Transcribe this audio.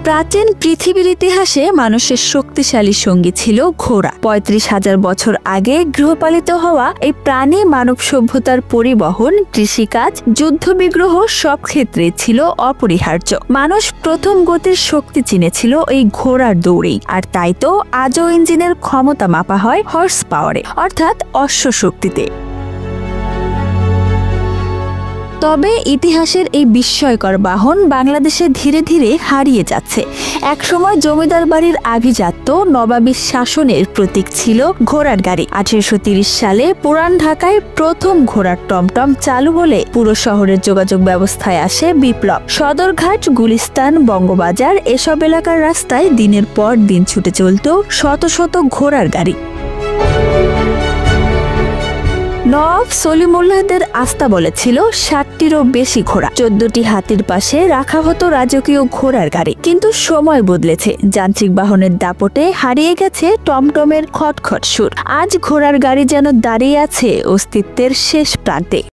প্রাচীন পৃথিবীর ইতিহাসে মানুষের শক্তিশালী সঙ্গী ছিল ঘোড়া। ৩৫,০০০ বছর আগে গৃহপালিত হওয়া এই প্রাণী মানব সভ্যতার পরিবহন, কৃষিকাজ, যুদ্ধবিগ্রহ সব ক্ষেত্রে ছিল অপরিহার্য। মানুষ প্রথম গতির শক্তি চিনেছিল এই ঘোড়ার দৌড়েই, আর তাই তো আজও ইঞ্জিনের ক্ষমতা মাপা হয় হর্স পাওয়ারে, অর্থাৎ অশ্ব শক্তিতে। তবে ইতিহাসের এই বিস্ময়কর বাহন বাংলাদেশে ধীরে ধীরে হারিয়ে যাচ্ছে। একসময় জমিদার বাড়ির আভিজাত্য, নবাবী শাসনের প্রতীক ছিল ঘোড়ার গাড়ি। ১৮৩০ সালে পুরান ঢাকায় প্রথম ঘোড়ার টমটম চালু হলে পুরো শহরের যোগাযোগ ব্যবস্থায় আসে বিপ্লব। সদরঘাট, গুলিস্তান, বঙ্গবাজার এসব এলাকার রাস্তায় দিনের পর দিন ছুটে চলত শত শত ঘোড়ার গাড়ি। নওয়াব সলিমুল্লাহদের আস্তাবলে ছিল ৬০টিরও বেশি ঘোড়া। ১৪টি হাতির পাশে রাখা হতো রাজকীয় ঘোড়ার গাড়ি। কিন্তু সময় বদলেছে, যান্ত্রিক বাহনের দাপটে হারিয়ে গেছে টমটমের খটখট সুর। আজ ঘোড়ার গাড়ি যেন দাঁড়িয়ে আছে অস্তিত্বের শেষ প্রান্তে।